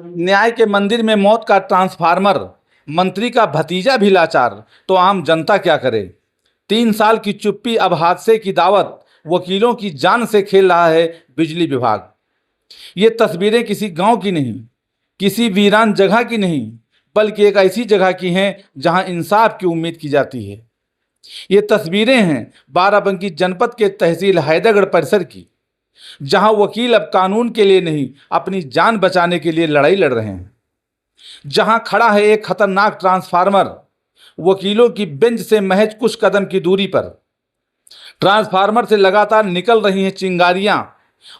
न्याय के मंदिर में मौत का ट्रांसफार्मर, मंत्री का भतीजा भी लाचार, तो आम जनता क्या करे। 3 साल की चुप्पी, अब हादसे की दावत, वकीलों की जान से खेल रहा है बिजली विभाग। ये तस्वीरें किसी गांव की नहीं, किसी वीरान जगह की नहीं, बल्कि एक ऐसी जगह की हैं जहां इंसाफ की उम्मीद की जाती है। ये तस्वीरें हैं बाराबंकी जनपद के तहसील हैदरगढ़ परिसर की, जहां वकील अब कानून के लिए नहीं, अपनी जान बचाने के लिए लड़ाई लड़ रहे हैं। जहां खड़ा है एक खतरनाक ट्रांसफार्मर, वकीलों की बेंच से महज कुछ कदम की दूरी पर। ट्रांसफार्मर से लगातार निकल रही हैं चिंगारियां,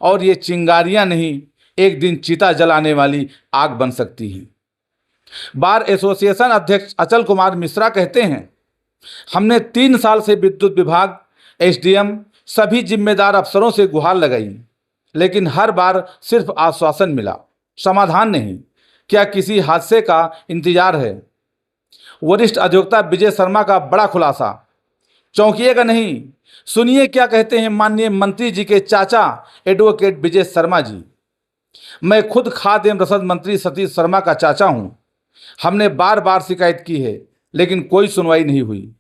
और ये चिंगारियां नहीं, एक दिन चिता जलाने वाली आग बन सकती हैं। बार एसोसिएशन अध्यक्ष अचल कुमार मिश्रा कहते हैं, हमने 3 साल से विद्युत विभाग, एसडीएम, सभी जिम्मेदार अफसरों से गुहार लगाई, लेकिन हर बार सिर्फ आश्वासन मिला, समाधान नहीं। क्या किसी हादसे का इंतजार है? वरिष्ठ अधिवक्ता विजय शर्मा का बड़ा खुलासा। चौंकिएगा नहीं, सुनिए क्या कहते हैं माननीय मंत्री जी के चाचा एडवोकेट विजय शर्मा जी। मैं खुद खाद्य एवं रसद मंत्री सतीश शर्मा का चाचा हूं। हमने बार बार शिकायत की है, लेकिन कोई सुनवाई नहीं हुई।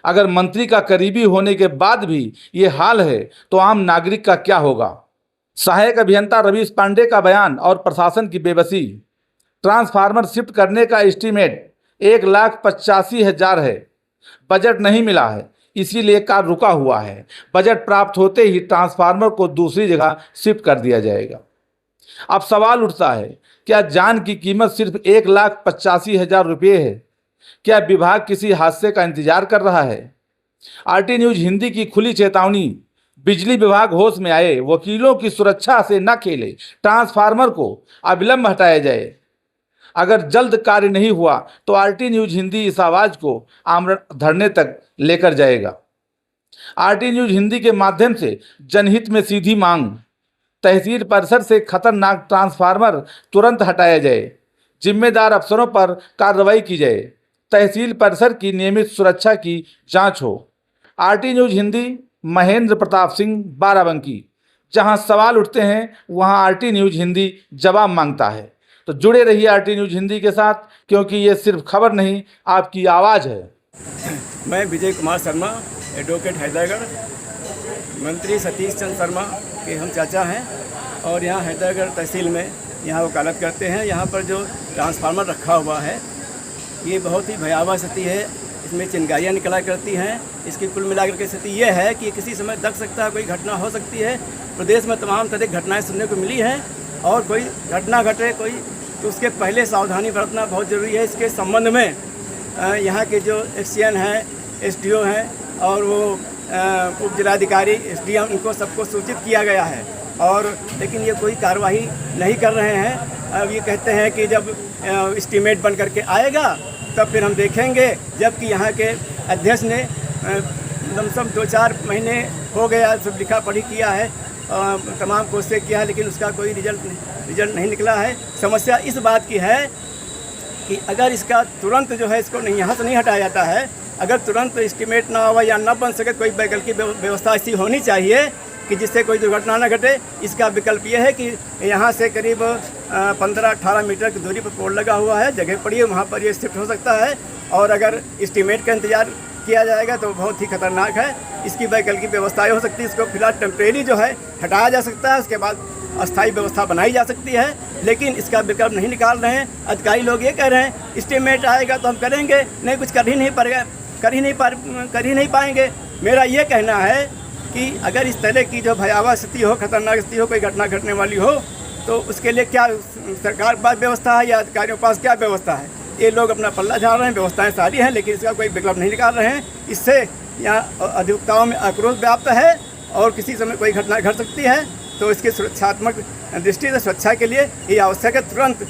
अगर मंत्री का करीबी होने के बाद भी ये हाल है, तो आम नागरिक का क्या होगा। सहायक अभियंता रवीश पांडे का बयान और प्रशासन की बेबसी। ट्रांसफार्मर शिफ्ट करने का एस्टीमेट 1,85,000 है। बजट नहीं मिला है, इसीलिए कार्य रुका हुआ है। बजट प्राप्त होते ही ट्रांसफार्मर को दूसरी जगह शिफ्ट कर दिया जाएगा। अब सवाल उठता है, क्या जान की कीमत सिर्फ 1,85,000 रुपये है? क्या विभाग किसी हादसे का इंतजार कर रहा है? आरटी न्यूज हिंदी की खुली चेतावनी, बिजली विभाग होश में आए, वकीलों की सुरक्षा से न खेले, ट्रांसफार्मर को अविलंब हटाया जाए। अगर जल्द कार्य नहीं हुआ तो आरटी न्यूज हिंदी इस आवाज को आमरण धरने तक लेकर जाएगा। आरटी न्यूज हिंदी के माध्यम से जनहित में सीधी मांग, तहसील परिसर से खतरनाक ट्रांसफार्मर तुरंत हटाया जाए, जिम्मेदार अफसरों पर कार्रवाई की जाए, तहसील परिसर की नियमित सुरक्षा की जांच हो। RT news Hindi, Mahendra Pratap Singh, Barabanki. जहां सवाल उठते हैं वहां आरटी न्यूज हिंदी जवाब मांगता है। तो जुड़े रहिए आरटी न्यूज हिंदी के साथ, क्योंकि ये सिर्फ खबर नहीं, आपकी आवाज़ है। मैं विजय कुमार शर्मा, एडवोकेट हैदरगढ़, मंत्री सतीश चंद्र शर्मा के हम चाचा हैं और यहाँ हैदरगढ़ तहसील में यहाँ वकालत करते हैं। यहाँ पर जो ट्रांसफार्मर रखा हुआ है, ये बहुत ही भयावह स्थिति है। इसमें चिंगारियाँ निकला करती हैं। इसकी कुल मिलाकर के स्थिति ये है कि किसी समय दग सकता है, कोई घटना हो सकती है। प्रदेश में तमाम तरह की घटनाएँ सुनने को मिली हैं, और कोई घटना घटे कोई, तो उसके पहले सावधानी बरतना बहुत ज़रूरी है। इसके संबंध में यहाँ के जो एक्सीएन हैं, एसडीओ हैं, और वो उप जिलाधिकारी, एसडीएम, इनको सबको सूचित किया गया है, और लेकिन ये कोई कार्रवाई नहीं कर रहे हैं। अब ये कहते हैं कि जब एस्टीमेट बन करके आएगा तब फिर हम देखेंगे, जबकि यहाँ के अध्यक्ष ने लमसम 2-4 महीने हो गया, सब लिखा पढ़ी किया है, तमाम कोशिशें किया है, लेकिन उसका कोई रिजल्ट नहीं निकला है। समस्या इस बात की है कि अगर इसका तुरंत जो है, इसको नहीं, यहाँ से नहीं हटाया जाता है, अगर तुरंत एस्टीमेट ना हो या ना बन सके, कोई वैकल्पिक व्यवस्था ऐसी होनी चाहिए कि जिससे कोई दुर्घटना न घटे। इसका विकल्प ये है कि यहाँ से करीब 15-18 मीटर की दूरी पर पोल लगा हुआ है, जगह पड़ी है, वहाँ पर ये शिफ्ट हो सकता है। और अगर एस्टीमेट का इंतजार किया जाएगा तो बहुत ही खतरनाक है। इसकी वैकल्पिक व्यवस्थाएँ हो सकती है। इसको फिलहाल टेम्परेरी जो है हटाया जा सकता है, उसके बाद अस्थायी व्यवस्था बनाई जा सकती है, लेकिन इसका विकल्प नहीं निकाल रहे हैं। अधिकारी लोग ये कह रहे हैं एस्टीमेट आएगा तो हम करेंगे, नहीं कुछ कर ही नहीं पाएंगे। मेरा ये कहना है कि अगर इस तरह की जो भयावह स्थिति हो, खतरनाक स्थिति हो, कोई घटना घटने वाली हो, तो उसके लिए क्या सरकार के पास व्यवस्था है या अधिकारियों के पास क्या व्यवस्था है? ये लोग अपना पल्ला झाड़ रहे हैं, व्यवस्थाएं सारी हैं, लेकिन इसका कोई विकल्प नहीं निकाल रहे हैं। इससे यहाँ अधिवक्ताओं में आक्रोश व्याप्त है और किसी समय कोई घटना घट सकती है। तो इसकी सुरक्षात्मक दृष्टि से, सुरक्षा के लिए ये आवश्यक है तुरंत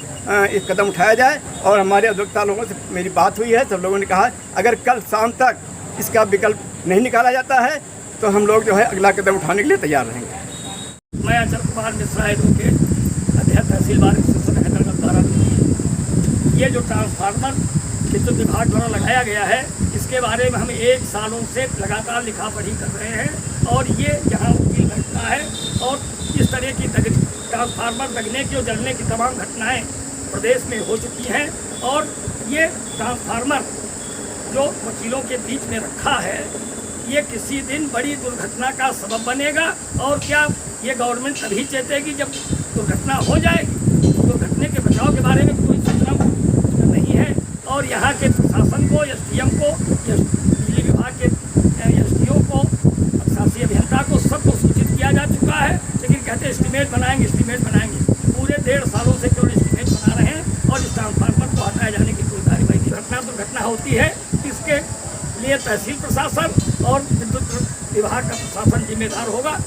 एक कदम उठाया जाए। और हमारे अधिवक्ता लोगों से मेरी बात हुई है, सब लोगों ने कहा अगर कल शाम तक इसका विकल्प नहीं निकाला जाता है तो हम लोग जो है अगला कदम उठाने के लिए तैयार रहेंगे। मैं अचल कुमार मिश्रा, एडवोकेट, अध्यक्ष तहसील बार एसोसिएशन हैदरगढ़ द्वारा ये जो ट्रांसफार्मर विद्युत विभाग द्वारा लगाया गया है, इसके बारे में हम 1 सालों से लगातार लिखा पढ़ी कर रहे हैं, और ये यहाँ वकील घटना है। और इस तरह की ट्रांसफार्मर लगने की और जलने की तमाम घटनाएं प्रदेश में हो चुकी हैं और ये ट्रांसफार्मर जो वकीलों के बीच में रखा है ये किसी दिन बड़ी दुर्घटना का सबब बनेगा। और क्या ये गवर्नमेंट तभी चेतेगी जब दुर्घटना हो जाएगी? दुर्घटना के बचाव के बारे में कोई सूचना नहीं है। और यहाँ के प्रशासन को, SDM को, बिजली विभाग के SDO को, शासी अभियंता को, सबको सूचित किया जा चुका है, लेकिन कहते एस्टीमेट बनाएंगे। पूरे 1.5 सालों से केवल एस्टीमेट बना रहे हैं और इस ट्रांसफार्मर को हटाए जाने की कोई कार्रवाई नहीं। दुर्घटना होती है इसके लिए तहसील प्रशासन और विद्युत विभाग का प्रशासन जिम्मेदार होगा।